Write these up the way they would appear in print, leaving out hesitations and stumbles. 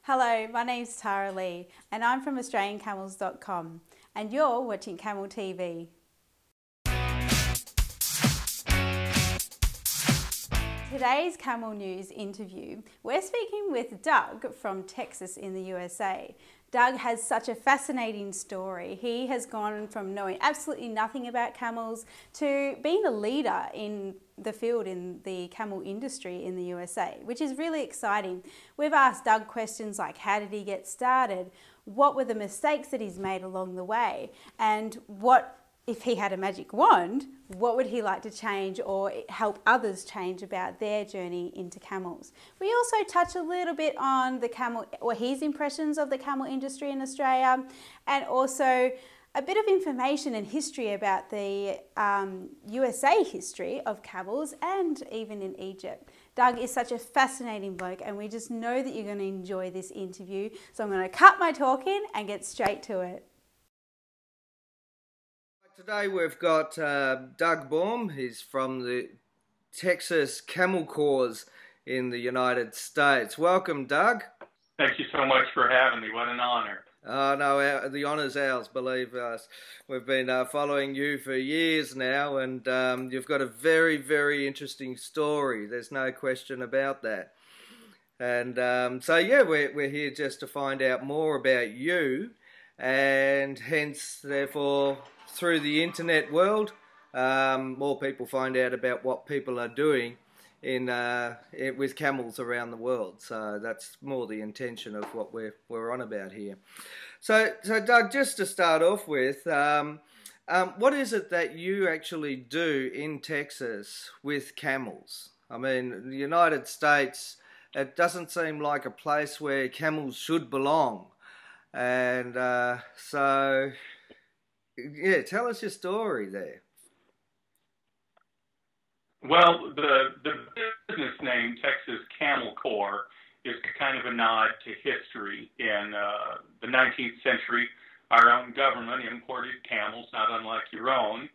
Hello, my name's Tara Lee and I'm from AustralianCamels.com and you're watching Camel TV. Today's Camel News interview, we're speaking with Doug from Texas in the USA. Doug has such a fascinating story. He has gone from knowing absolutely nothing about camels to being a leader in the field in the camel industry in the USA, which is really exciting. We've asked Doug questions like how did he get started, what were the mistakes that he's made along the way, and what if he had a magic wand, what would he like to change or help others change about their journey into camels? We also touch a little bit on the camel, or his impressions of the camel industry in Australia, and also a bit of information and history about the USA history of camels and even in Egypt. Doug is such a fascinating bloke and we just know that you're going to enjoy this interview. So I'm going to cut my talking and get straight to it. Today we've got Doug Baum. He's from the Texas Camel Corps in the United States. Welcome, Doug. Thank you so much for having me. What an honor. No, the honour's ours, believe us. We've been following you for years now, and you've got a very, very interesting story. There's no question about that. And so, yeah, we're here just to find out more about you, and hence, therefore, through the internet world, more people find out about what people are doing with camels around the world. So that's more the intention of what we're on about here. So Doug, just to start off with, what is it that you actually do in Texas with camels? I mean, the United States, it doesn't seem like a place where camels should belong. And so, yeah, tell us your story there. Well, the business name Texas Camel Corps is kind of a nod to history. In the 19th century, our own government imported camels, not unlike your own,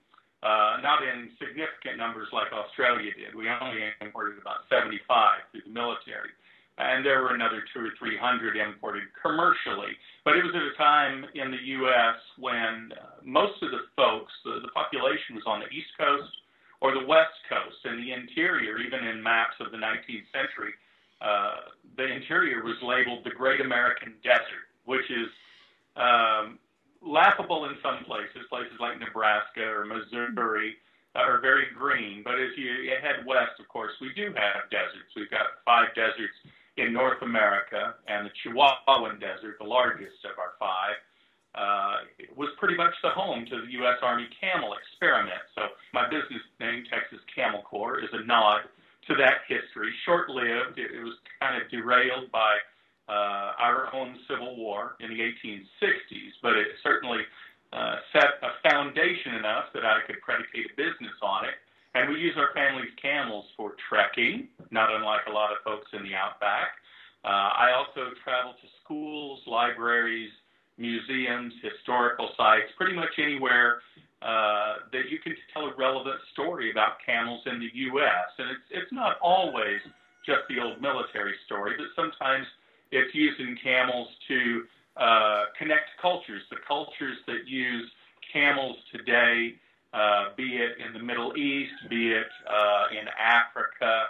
not in significant numbers like Australia did. We only imported about 75 through the military. And there were another 200 or 300 imported commercially. But it was at a time in the U.S. when most of the folks, the population was on the East Coast or the West Coast. And the interior, even in maps of the 19th century, the interior was labeled the Great American Desert, which is laughable in some places. Places like Nebraska or Missouri are very green. But as you head west, of course, we do have deserts. We've got 5 deserts in North America, and the Chihuahuan Desert, the largest of our 5, was pretty much the home to the U.S. Army Camel experiment. So my business name, Texas Camel Corps, is a nod to that history. Short-lived, it was kind of derailed by our own Civil War in the 1860s, but it certainly set a foundation enough that I could predicate a business on it. And we use our family's camels for trekking, not unlike a lot of folks in the outback. I also travel to schools, libraries, museums, historical sites, pretty much anywhere that you can tell a relevant story about camels in the U.S. And it's not always just the old military story, but sometimes it's using camels to connect cultures, the cultures that use camels today, be it in the Middle East, be it in Africa,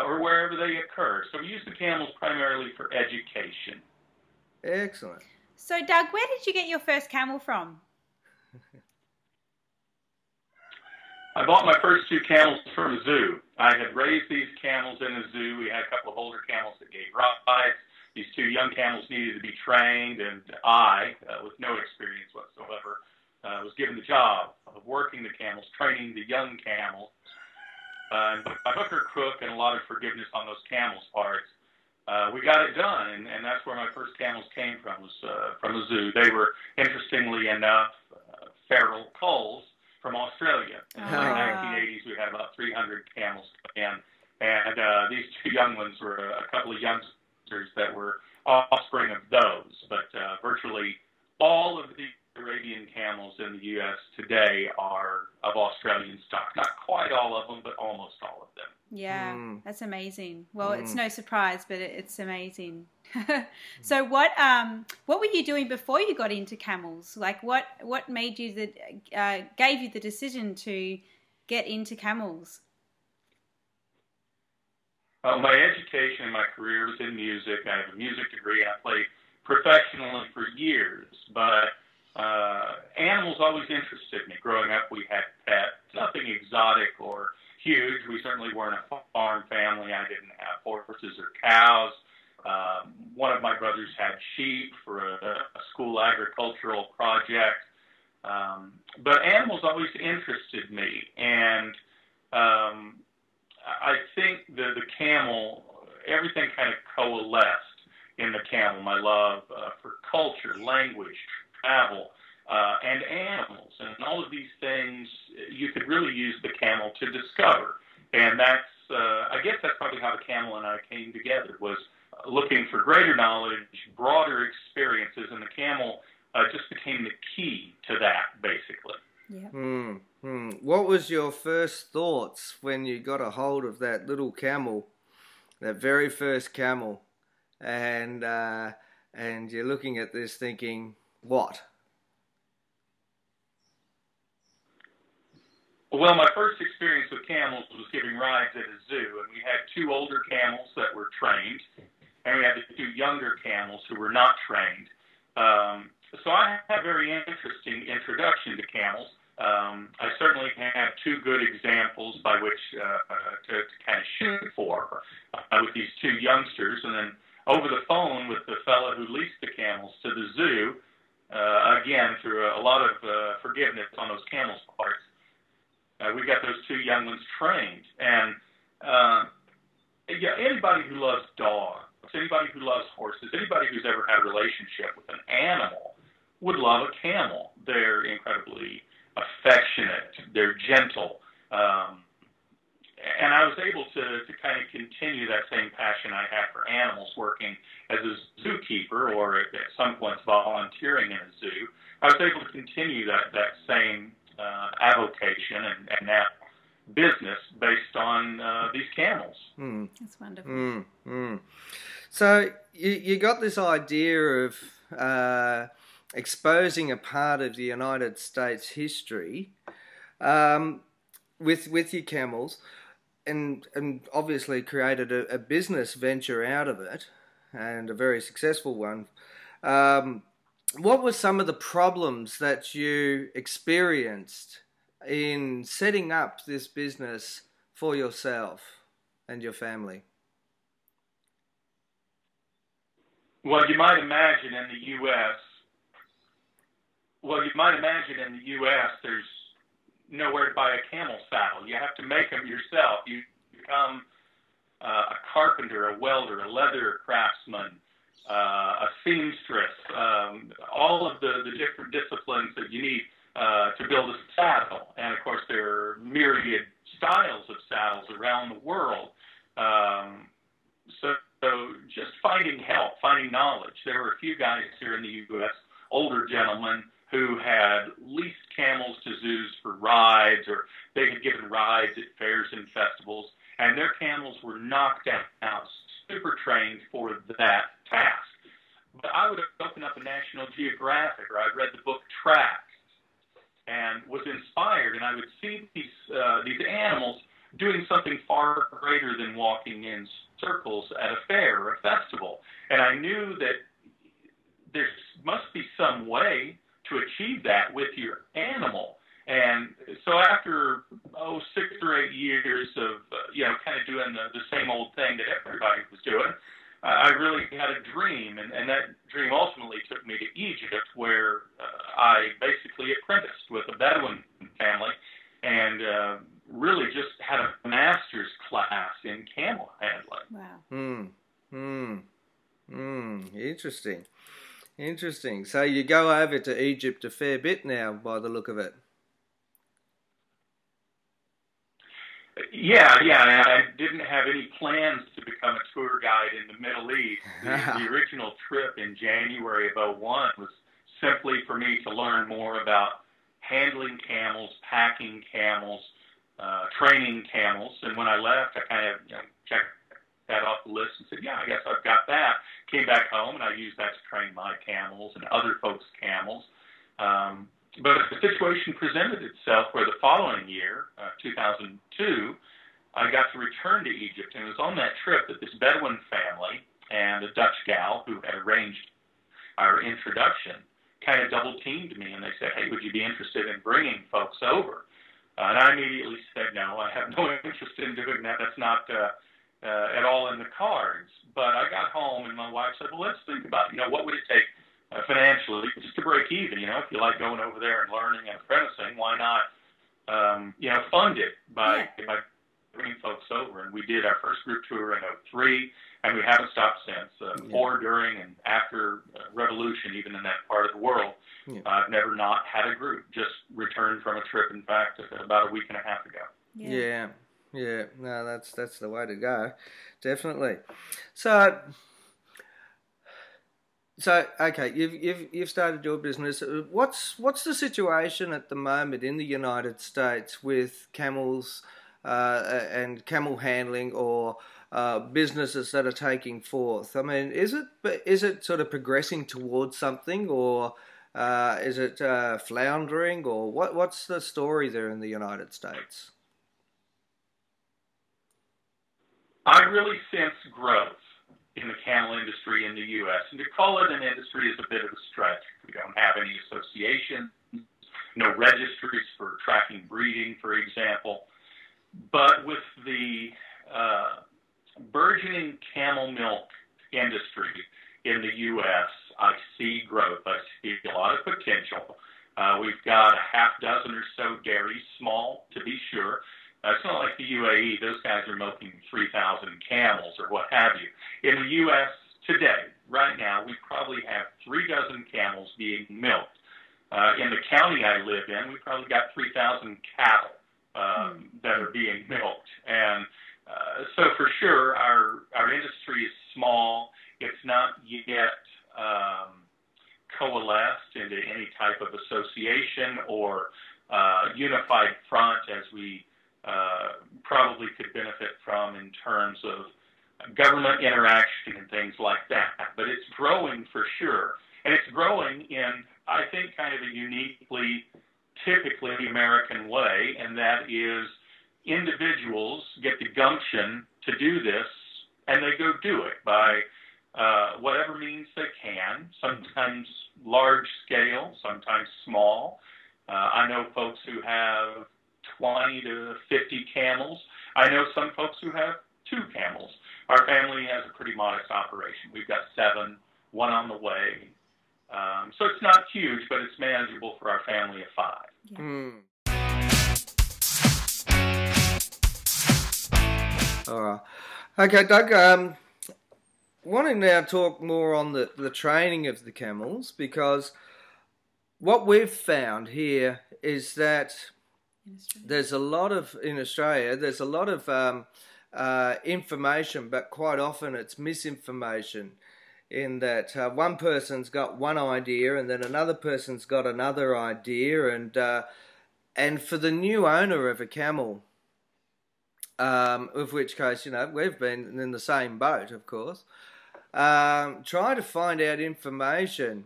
or wherever they occur. So we use the camels primarily for education. Excellent. So Doug, where did you get your first camel from? I bought my first 2 camels from a zoo. I had raised these camels in a zoo. We had a couple of older camels that gave rides. These 2 young camels needed to be trained, and I, with no experience whatsoever, was given the job of working the camels, training the young camels. And by hook or crook and a lot of forgiveness on those camels' parts, we got it done, and that's where my first camels came from, was from a zoo. They were, interestingly enough, feral culls from Australia. In the late 1980s, we had about 300 camels come in, and these 2 young ones were a couple of youngsters that were offspring of those. But virtually all of the Arabian camels in the U.S. today are of Australian stock. Not quite all of them, but almost all of them. Yeah, that's amazing. Well, it's no surprise, but it's amazing. So what were you doing before you got into camels? Like what made you gave you the decision to get into camels? My education and my career was in music. I have a music degree. I played professionally for years, but animals always interested me. Growing up, we had pets, nothing exotic or huge. We certainly weren't a farm family. I didn't have horses or cows. One of my brothers had sheep for a school agricultural project. But animals always interested me. And I think the camel, everything kind of coalesced in the camel. My love for culture, language, travel, and animals. And all of these things you could really use the camel to discover. And that's, I guess that's probably how the camel and I came together, was looking for greater knowledge, broader experiences, and the camel just became the key to that, basically. Yeah. What was your first thoughts when you got a hold of that little camel, that very first camel, and you're looking at this thinking, what? Well, my first experience with camels was giving rides at a zoo, and we had two older camels that were trained, and we had the two younger camels who were not trained. So I had a very interesting introduction to camels. I certainly had two good examples by which to kind of shoot for with these two youngsters, and then over the phone with the fellow who leased the camels to the zoo, again, through a lot of forgiveness on those camels' parts, we got those two young ones trained. And yeah, anybody who loves dogs, anybody who loves horses, anybody who's ever had a relationship with an animal would love a camel. They're incredibly affectionate, they're gentle. And I was able to kind of continue that same passion I had for animals, working as a zookeeper or at some points volunteering in a zoo. I was able to continue that same avocation and that business based on these camels. That's wonderful. So you got this idea of exposing a part of the United States history with your camels, and obviously created a business venture out of it, and a very successful one. What were some of the problems that you experienced in setting up this business for yourself and your family? Well, you might imagine in the U.S., there's nowhere to buy a camel saddle. You have to make them yourself. You become a carpenter, a welder, a leather craftsman, a seamstress, all of the different disciplines that you need to build a saddle. And of course, there are myriad styles of saddles around the world. So just finding help, finding knowledge. There were a few guys here in the U.S., older gentlemen, who had leased camels to zoos for rides, or they had given rides at fairs and festivals, and their camels were knocked out, super trained for that task. But I would have opened up a National Geographic, or I'd read the book Tracks, and was inspired, and I would see these animals doing something far greater than walking in circles at a fair or a festival. And I knew that there must be some way to achieve that with your animal. And so after 6 or 8 years of kind of doing the same old thing that everybody was doing, I really had a dream, and that dream ultimately took me to Egypt, where I basically apprenticed with a Bedouin family, and really just had a master's class in camel handling. Wow. Interesting. So you go over to Egypt a fair bit now, by the look of it. Yeah. I didn't have any plans to become a tour guide in the Middle East. The original trip in January of 2001 was simply for me to learn more about handling camels, packing camels, training camels. And when I left, I kind of checked that off the list and said, yeah, I guess I've got that. Came back home, and I used that to train my camels and other folks' camels. But the situation presented itself where the following year, 2002, I got to return to Egypt, and it was on that trip that this Bedouin family and a Dutch gal who had arranged our introduction kind of double-teamed me, and they said, hey, would you be interested in bringing folks over? And I immediately said, no, I have no interest in doing that. That's not at all in the cards. But I got home, and my wife said, well, let's think about it. What would it take financially just to break even? If you like going over there and learning and apprenticing, why not, fund it by bringing folks over. And we did our first group tour in 2003, and we haven't stopped since. Before, during, and after Revolution, even in that part of the world, I've never not had a group. Just returned from a trip, in fact, about a week and a half ago. Yeah. No, that's the way to go, definitely. So okay, you've started your business. What's the situation at the moment in the United States with camels and camel handling, or businesses that are taking forth? I mean, is it sort of progressing towards something, or is it floundering, or what's the story there in the United States? I really sense growth in the camel industry in the U.S. And to call it an industry is a bit of a stretch. We don't have any associations, no registries for tracking breeding, for example. But with the burgeoning camel milk industry in the U.S., I see growth. I see a lot of potential. We've got a half dozen or so dairies, small to be sure. It's not like the UAE. Those guys are milking 3,000 camels or what have you. In the U.S. today, right now, we probably have 3 dozen camels being milked. In the county I live in, we probably got 3,000 cattle that are being milked. And so for sure, our industry is small. It's not yet coalesced into any type of association or unified front as we probably could benefit from in terms of government interaction and things like that. But it's growing for sure. And it's growing in, I think, kind of a uniquely, typically American way, and that is individuals get the gumption to do this, and they go do it by whatever means they can, sometimes large scale, sometimes small. I know folks who have 20 to 50 camels. I know some folks who have 2 camels. Our family has a pretty modest operation. We've got 7, 1 on the way. So it's not huge, but it's manageable for our family of 5. Yeah. All right. Okay, Doug, want to now talk more on the training of the camels, because what we've found here is that there's a lot of, in Australia, there's a lot of information, but quite often it's misinformation, in that one person's got one idea and then another person's got another idea, and for the new owner of a camel, of which case, we've been in the same boat, of course, trying to find out information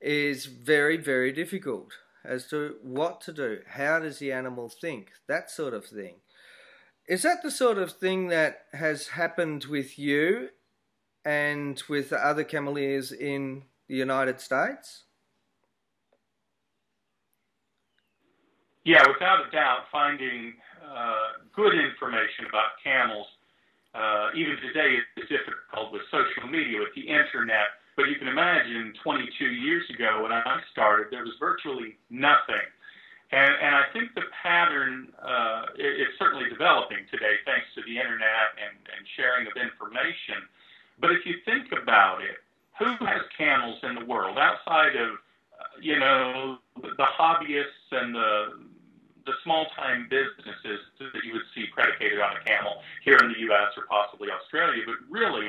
is very, very difficult as to what to do. How does the animal think? That sort of thing. Is that the sort of thing that has happened with you and with the other cameliers in the United States? Yeah, without a doubt, finding good information about camels, even today, is difficult with social media, with the internet. But you can imagine 22 years ago when I started, there was virtually nothing. And I think the pattern is certainly developing today thanks to the internet and sharing of information. But if you think about it, who has camels in the world outside of, the hobbyists and the small-time businesses that you would see predicated on a camel here in the U.S. or possibly Australia? But really,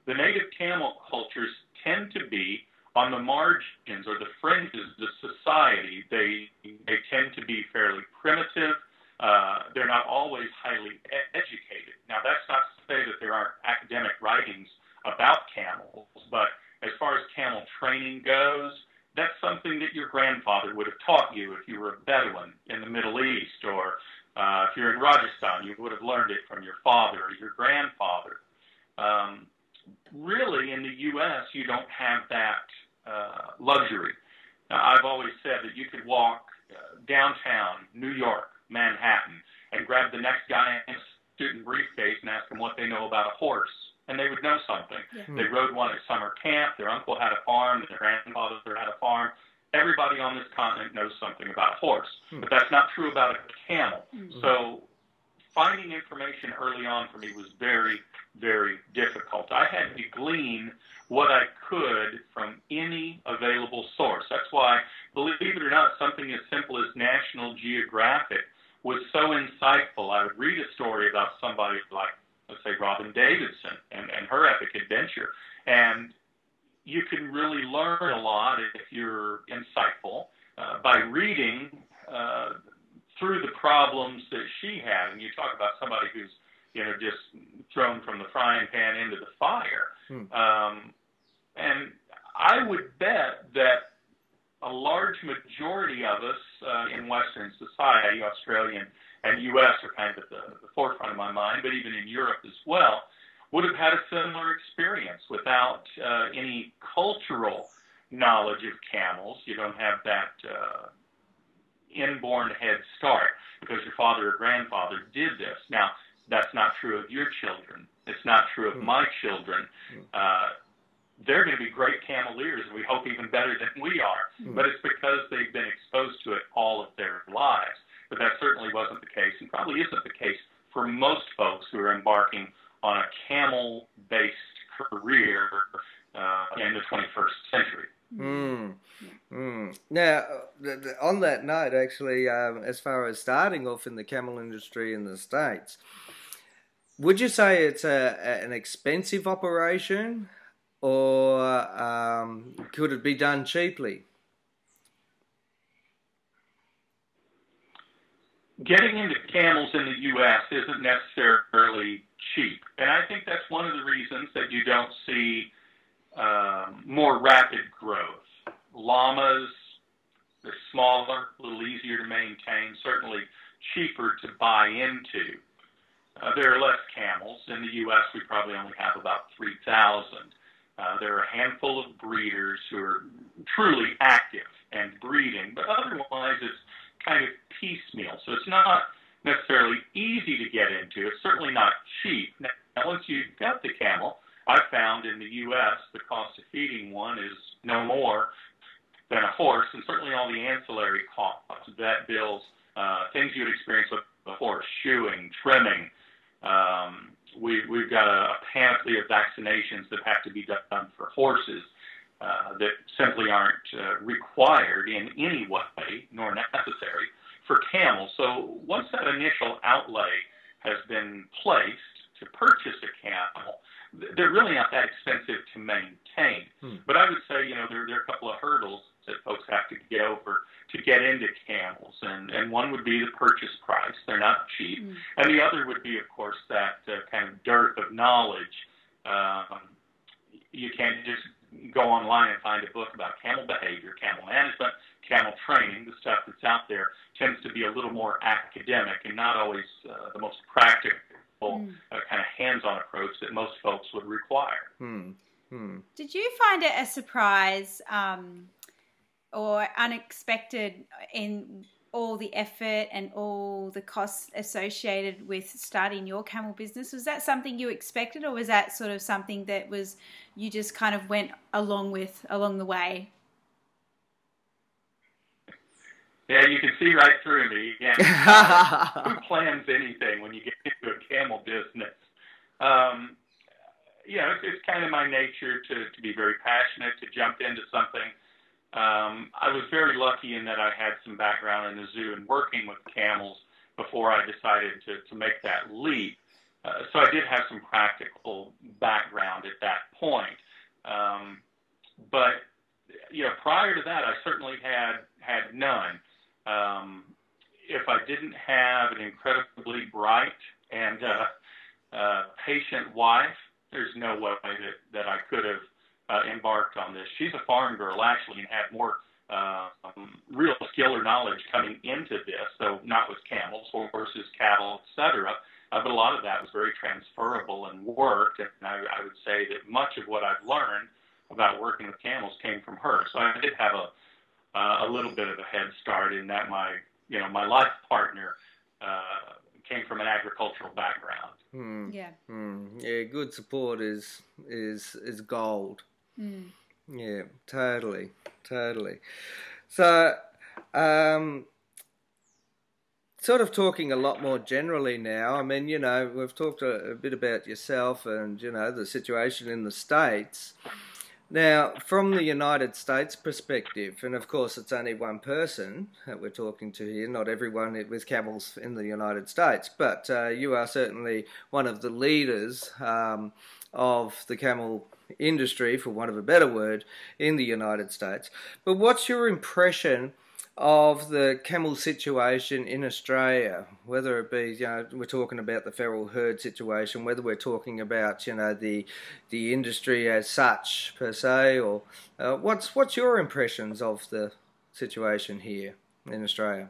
the native camel cultures tend to be on the margins or the fringes of society. They tend to be fairly primitive. They're not always highly educated. Now, that's not to say that there aren't academic writings about camels, but as far as camel training goes, that's something that your grandfather would have taught you if you were a Bedouin in the Middle East, or if you're in Rajasthan, you would have learned it from your father or your grandfather. Really, in the U.S., you don't have that luxury. I've always said that you could walk downtown New York, Manhattan, and grab the next guy in a suit and briefcase and ask them what they know about a horse, and they would know something. Yeah. They rode one at summer camp, their uncle had a farm, their grandfather had a farm. Everybody on this continent knows something about a horse, but that's not true about a camel. So finding information early on for me was very, very difficult. I had to glean what I could from any available source. That's why, believe it or not, something as simple as National Geographic was so insightful. I would read a story about somebody like, let's say, Robin Davidson and her epic adventure, and you can really learn a lot if you're insightful by reading through the problems that she had. And you talk about somebody who's, just thrown from the frying pan into the fire. And I would bet that a large majority of us in Western society, Australian and U.S. are kind of at the forefront of my mind, but even in Europe as well, would have had a similar experience without any cultural knowledge of camels. You don't have that inborn head start because your father or grandfather did this. Now, that's not true of your children. It's not true of my children. They're going to be great cameleers, and we hope even better than we are. But it's because they've been exposed to it all of their lives. But that certainly wasn't the case, and probably isn't the case for most folks who are embarking on a camel-based career in the 21st century. Now, on that note, actually, as far as starting off in the camel industry in the States, would you say it's an expensive operation, or could it be done cheaply? Getting into camels in the U.S. isn't necessarily cheap, and I think that's one of the reasons that you don't see more rapid growth. Llamas, they're smaller, a little easier to maintain, certainly cheaper to buy into. There are less camels. In the U.S., we probably only have about 3,000. There are a handful of breeders who are truly active and breeding, but otherwise it's kind of piecemeal. So it's not necessarily easy to get into. It's certainly not cheap. Now, once you've got the camel, I've found in the U.S. the cost of feeding one is no more than a horse, and certainly all the ancillary costs, vet bills, things you would experience with a horse, shoeing, trimming. We've got a panoply of vaccinations that have to be done for horses that simply aren't required in any way nor necessary for camels. So once that initial outlay has been placed to purchase a camel, they're really not that expensive to maintain. But I would say, there are a couple of hurdles that folks have to get over to get into camels. And one would be the purchase price. They're not cheap. And the other would be, of course, that kind of dearth of knowledge. You can't just go online and find a book about camel behavior, camel management, camel training. The stuff that's out there tends to be a little more academic and not always the most practical kind of hands-on approach that most folks would require. Did you find it a surprise or unexpected in all the effort and all the costs associated with starting your camel business? Was that something you expected, or was that sort of something that you just kind of went along the way? Yeah, you can see right through me. Again, who plans anything when you get into a camel business? It's kind of my nature to be very passionate, to jump into something. I was very lucky in that I had some background in the zoo and working with camels before I decided to make that leap. So I did have some practical background at that point. But prior to that, I certainly had none. If I didn't have an incredibly bright and patient wife, there's no way that I could have embarked on this. She's a farm girl, actually, and had more real skill or knowledge coming into this, so not with camels, horses, cattle, etc. But a lot of that was very transferable and worked, and I would say that much of what I've learned about working with camels came from her. So I did have a little bit of a head start in that my life partner came from an agricultural background. Yeah. Yeah, good support is gold. Yeah, totally. So, sort of talking a lot more generally now, I mean, we've talked a bit about yourself and, the situation in the States. Now, from the United States perspective, and of course it's only one person that we're talking to here, not everyone with camels in the United States, but you are certainly one of the leaders of the camel industry, for want of a better word, in the United States. But what's your impression of the camel situation in Australia, whether it be, we're talking about the feral herd situation, whether we're talking about, the industry as such per se, or what's your impressions of the situation here in Australia?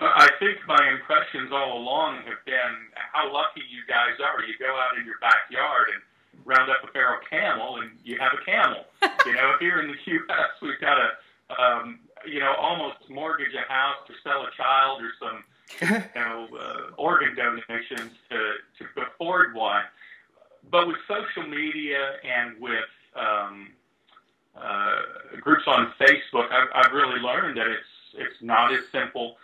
I think my impressions all along have been how lucky you guys are. You go out in your backyard and round up a feral camel, and you have a camel. Here in the U.S., we've got to, almost mortgage a house or sell a child or some, organ donations to afford one. But with social media and with groups on Facebook, I've really learned that it's not as simple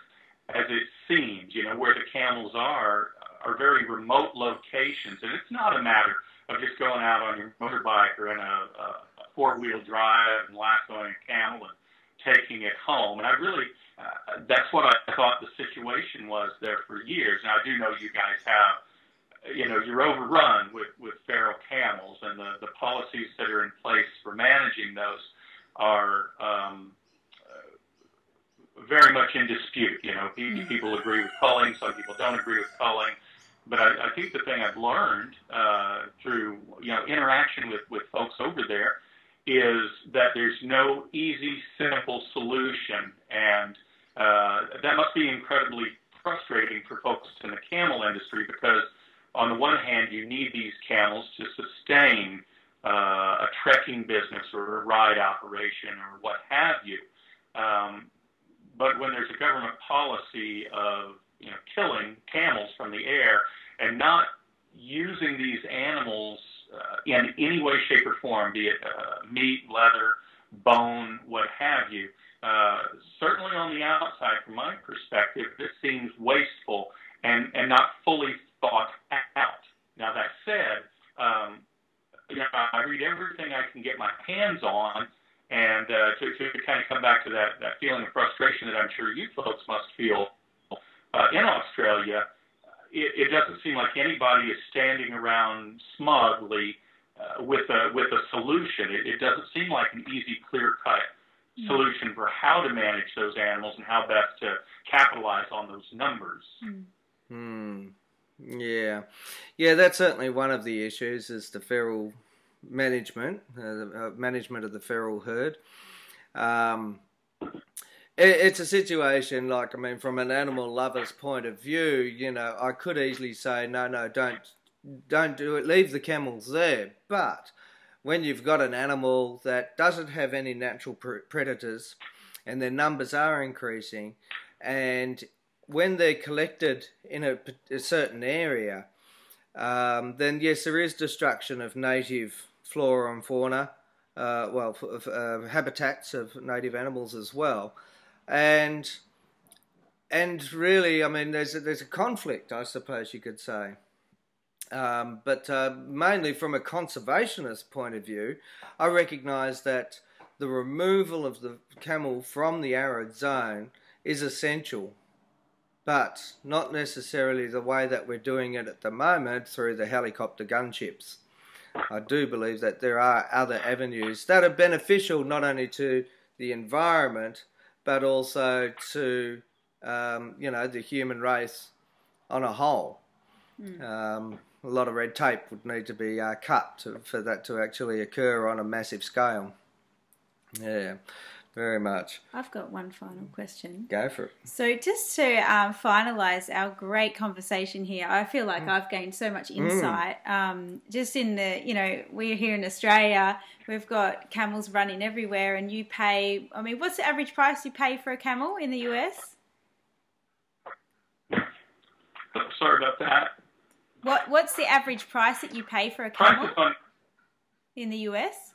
as it seems. Where the camels are very remote locations, and it's not a matter of just going out on your motorbike or in a four-wheel drive and lassoing a camel and taking it home. And I really, that's what I thought the situation was there for years. And I do know you guys have, you're overrun with feral camels, and the policies that are in place for managing those are very much in dispute. People agree with culling, some people don't agree with culling. But I think the thing I've learned through interaction with folks over there is that there's no easy, simple solution, and that must be incredibly frustrating for folks in the camel industry, because on the one hand you need these camels to sustain a trekking business or a ride operation or what have you, but when there's a government policy of killing camels from the air and not using these animals in any way, shape, or form, be it meat, leather, bone, what have you. Certainly on the outside, from my perspective, this seems wasteful and not fully thought out. Now, that said, I read everything I can get my hands on, and to kind of come back to that feeling of frustration that I'm sure you folks must feel in Australia, it doesn't seem like anybody is standing around smugly with a solution. It doesn't seem like an easy, clear-cut solution for how to manage those animals and how best to capitalize on those numbers. Yeah, that's certainly one of the issues, is the feral management, management of the feral herd. It's a situation, from an animal lover's point of view, I could easily say, no, don't do it, leave the camels there. But when you've got an animal that doesn't have any natural predators and their numbers are increasing, and when they're collected in a certain area, then yes, there is destruction of native flora and fauna, habitats of native animals as well. And really, I mean, there's a conflict, I suppose you could say. But mainly from a conservationist point of view, I recognise that the removal of the camel from the arid zone is essential, but not necessarily the way that we're doing it at the moment through the helicopter gunships. I do believe that there are other avenues that are beneficial not only to the environment, but also to the human race on a whole. A lot of red tape would need to be cut for that to actually occur on a massive scale. Yeah, very much. I've got one final question. Go for it. So just to finalise our great conversation here, I feel like I've gained so much insight. Just in the, we're here in Australia, we've got camels running everywhere, and you pay, what's the average price you pay for a camel in the US? Sorry about that. What's the average price that you pay for a camel in the US?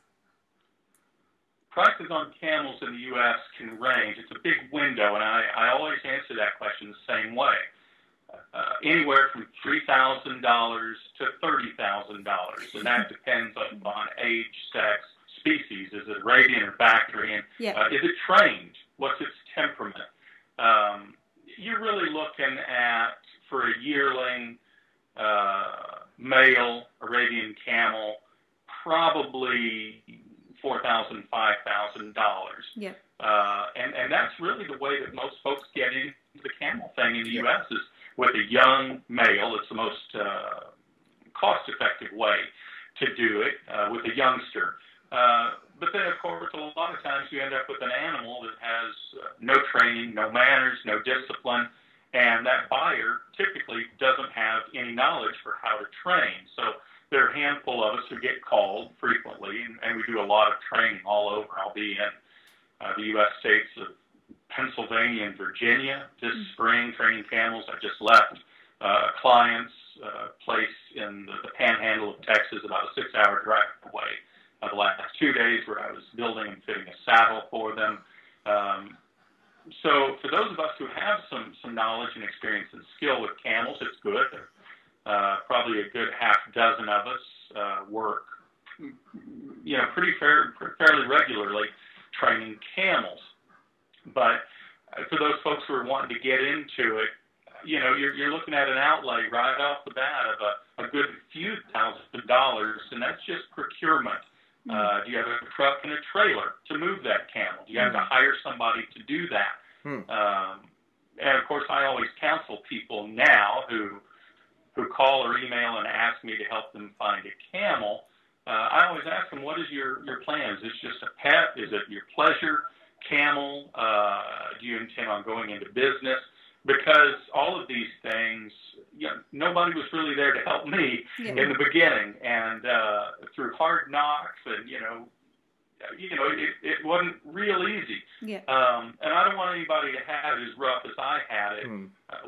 Prices on camels in the U.S. can range. It's a big window, and I always answer that question the same way. Anywhere from $3,000 to $30,000, and that depends on age, sex, species. Is it Arabian or Bactrian? Is it trained? What's its temperament? You're really looking at, for a yearling male Arabian camel, probably $4,000, $5,000. Yeah. And that's really the way that most folks get into the camel thing in the U.S. is with a young male. It's the most cost-effective way to do it with a youngster. But then, of course, a lot of times you end up with an animal that has no training, no manners, no discipline, and that buyer typically doesn't have any knowledge for how to train. So there are a handful of us who get called frequently, and we do a lot of training all over. I'll be in the U.S. states of Pennsylvania and Virginia this spring training camels. I just left a client's place in the panhandle of Texas, about a 6-hour drive away, the last 2 days, where I was building and fitting a saddle for them. So for those of us who have some knowledge and experience and skill with camels, it's good. Probably a good half dozen of us work, fairly regularly training camels. But for those folks who are wanting to get into it, you're looking at an outlay right off the bat of a good few $1,000s, and that's just procurement. Do you have a truck and a trailer to move that camel? Do you have to hire somebody to do that? And of course, I always counsel people now who call or email and ask me to help them find a camel. I always ask them, what is your plan? Is this just a pet? Is it your pleasure camel? Do you intend on going into business? Because all of these things, nobody was really there to help me in the beginning. And through hard knocks and, it wasn't real easy. And I don't want anybody to have it as rough as I had it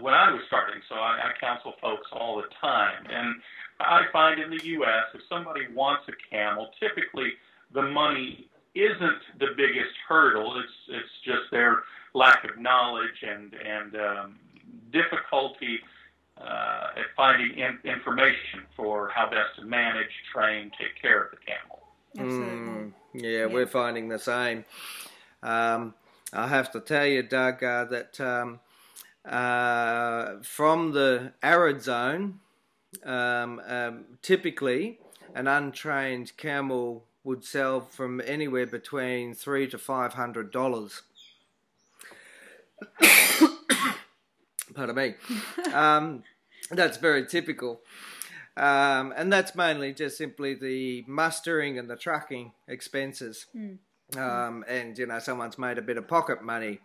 when I was starting. So I counsel folks all the time. And I find in the U.S., if somebody wants a camel, typically the money isn't the biggest hurdle. It's just their lack of knowledge and difficulty at finding information for how best to manage, train, take care of the camel. Absolutely. Yeah, we're finding the same. I have to tell you, Doug, that from the arid zone, typically an untrained camel would sell from anywhere between $300 to $500. Pardon me. That's very typical. And that's mainly just simply the mustering and the trucking expenses. And, someone's made a bit of pocket money.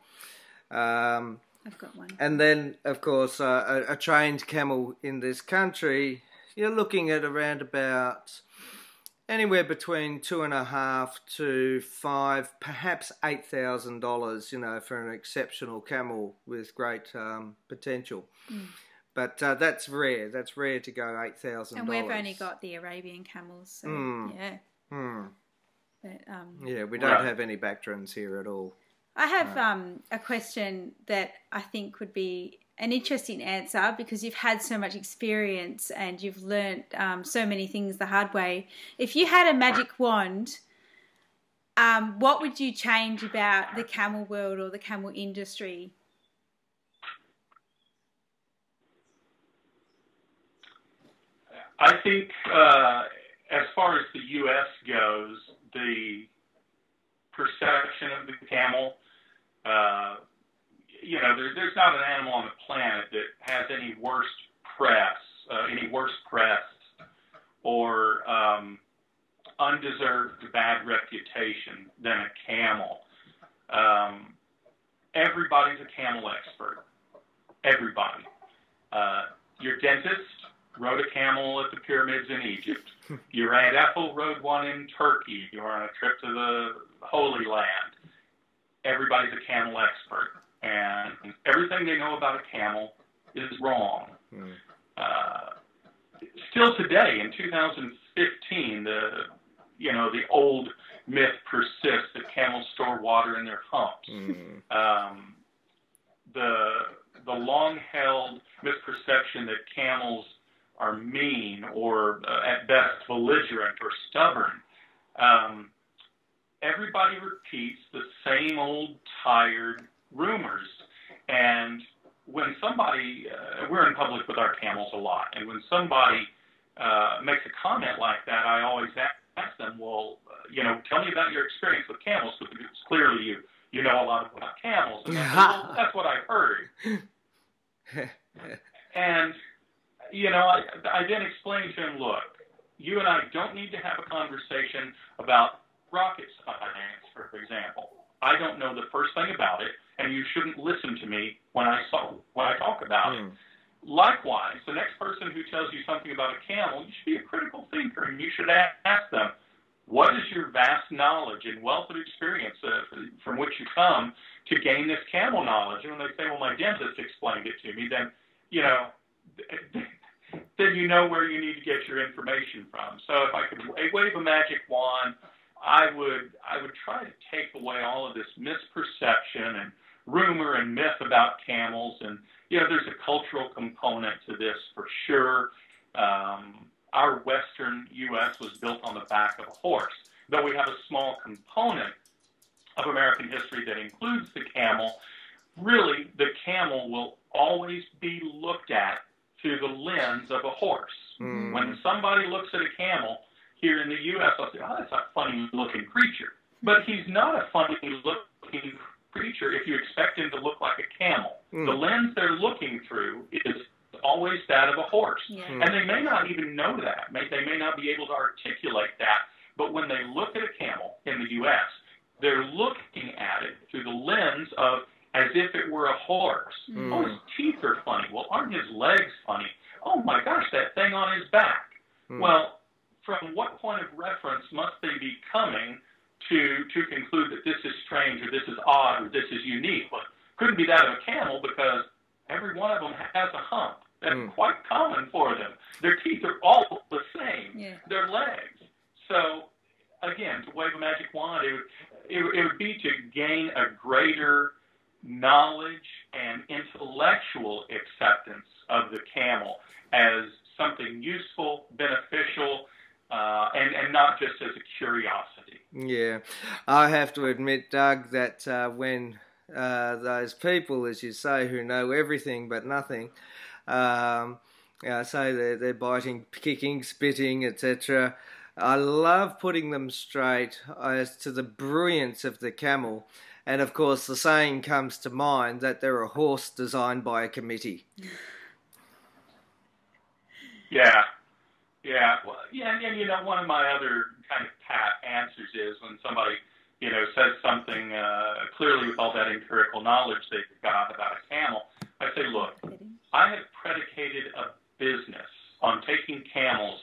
I've got one. And then, of course, a trained camel in this country, you're looking at around about anywhere between $2,500 to $5,000, perhaps $8,000, for an exceptional camel with great potential. But that's rare. That's rare to go $8,000. And we've only got the Arabian camels. So, But, we don't have any Bactrians here at all. I have a question that I think would be an interesting answer, because you've had so much experience and you've learnt so many things the hard way. If you had a magic wand, what would you change about the camel world or the camel industry? I think as far as the U.S. goes, the perception of the camel, there's not an animal on the planet that has any worse undeserved bad reputation than a camel. Everybody's a camel expert. Everybody. Your dentist rode a camel at the pyramids in Egypt. Your Aunt Ethel rode one in Turkey. You were on a trip to the Holy Land. Everybody's a camel expert. And everything they know about a camel is wrong. Still today, in 2015, the old myth persists that camels store water in their humps. The long-held misperception that camels are mean or at best belligerent or stubborn. Everybody repeats the same old tired rumors. And when somebody, we're in public with our camels a lot, and when somebody makes a comment like that, I always ask them, well, tell me about your experience with camels, because clearly you know a lot about camels. And they say, well, that's what I heard. And, I then explained to him, look, you and I don't need to have a conversation about rocket science, for example. I don't know the first thing about it, and you shouldn't listen to me when I talk about it. Likewise, the next person who tells you something about a camel, you should be a critical thinker, and you should ask them, what is your vast knowledge and wealth of experience from which you come to gain this camel knowledge? And when they say, well, my dentist explained it to me, then, then you know where you need to get your information from. So if I could wave a magic wand, I would try to take away all of this misperception and rumor and myth about camels. And, there's a cultural component to this for sure. Our Western U.S. was built on the back of a horse, though we have a small component of American history that includes the camel. Really, the camel will always be looked at through the lens of a horse. When somebody looks at a camel here in the U.S., I'll say, oh, that's a funny-looking creature. But he's not a funny-looking creature if you expect him to look like a camel. The lens they're looking through is always that of a horse. And they may not even know that. They may not be able to articulate that. But when they look at a camel in the U.S., they're looking at it through the lens of as if it were a horse. Oh, his teeth are funny. Well, aren't his legs funny? Oh, my gosh, that thing on his back. Well, from what point of reference must they be coming to conclude that this is strange or this is odd or this is unique? Well, it couldn't be that of a camel because every one of them has a hump. That's quite common for them. Their teeth are all the same. Their legs. So, again, to wave a magic wand, it would be to gain a greater knowledge and intellectual acceptance of the camel as something useful, beneficial, and not just as a curiosity. Yeah, I have to admit, Doug, that when those people, as you say, who know everything but nothing, say they're biting, kicking, spitting, etc., I love putting them straight as to the brilliance of the camel. And of course, the saying comes to mind that they're a horse designed by a committee. And one of my other kind of pat answers is when somebody, says something clearly with all that empirical knowledge they've got about a camel, I say, look, I have predicated a business on taking camels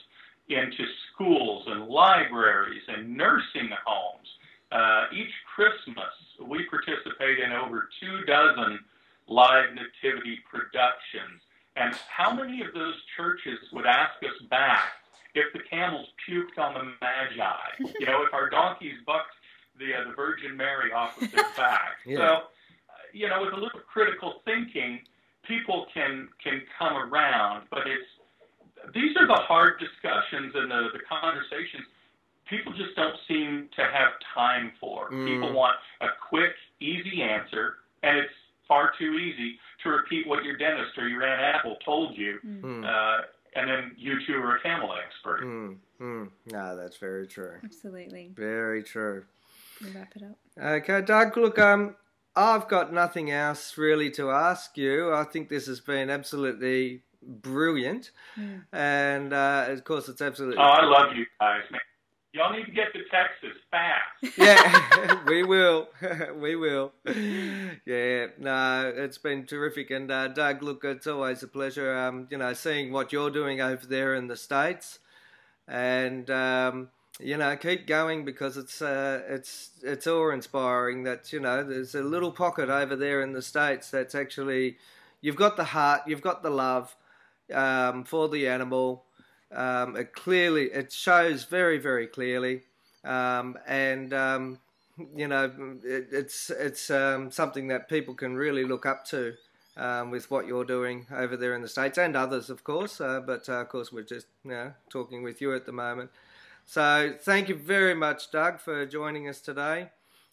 into schools and libraries and nursing homes. Each Christmas, we participate in over 24 live nativity productions. And how many of those churches would ask us back if the camels puked on the Magi? If our donkeys bucked the Virgin Mary off of their back. So, with a little critical thinking, people can come around. But these are the hard discussions and the conversations people just don't seem to have time for. People want a quick, easy answer, and it's far too easy to repeat what your dentist or your Aunt Apple told you, and then you two are a camel expert. No, that's very true. Absolutely. Very true. We'll wrap it up. Okay, Doug, look, I've got nothing else really to ask you. I think this has been absolutely brilliant. And, of course, it's absolutely... Oh, I love you guys, man. Y'all need to get to Texas fast. Yeah, we will. We will. Yeah, no, it's been terrific. And Doug, look, it's always a pleasure, you know, seeing what you're doing over there in the States. And, you know, keep going, because it's awe-inspiring that, you know, there's a little pocket over there in the States that's actually, you've got the heart, you've got the love for the animal. It shows very, very clearly, and you know, it's something that people can really look up to with what you're doing over there in the States, and others, of course. But of course, we're just, you know, talking with you at the moment. So thank you very much, Doug, for joining us today,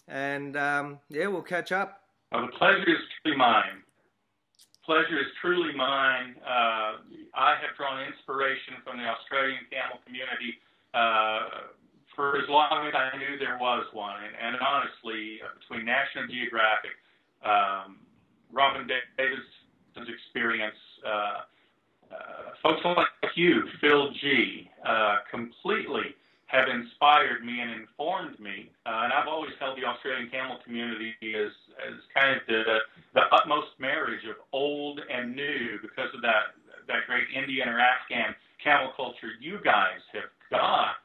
and yeah, we'll catch up. Well, the pleasure is truly mine. Pleasure is truly mine. I have drawn inspiration from the Australian camel community for as long as I knew there was one. And honestly, between National Geographic, Robin Davison's experience, folks like you, Phil G., completely have inspired me and informed me. And I've always held the Australian camel community as kind of the utmost marriage of old and new, because of that great Indian or Afghan camel culture you guys have got.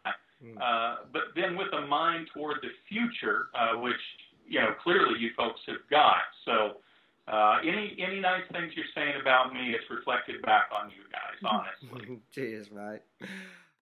But then with a mind toward the future, which, you know, clearly you folks have got. So any nice things you're saying about me, it's reflected back on you guys, honestly. Cheers, mate.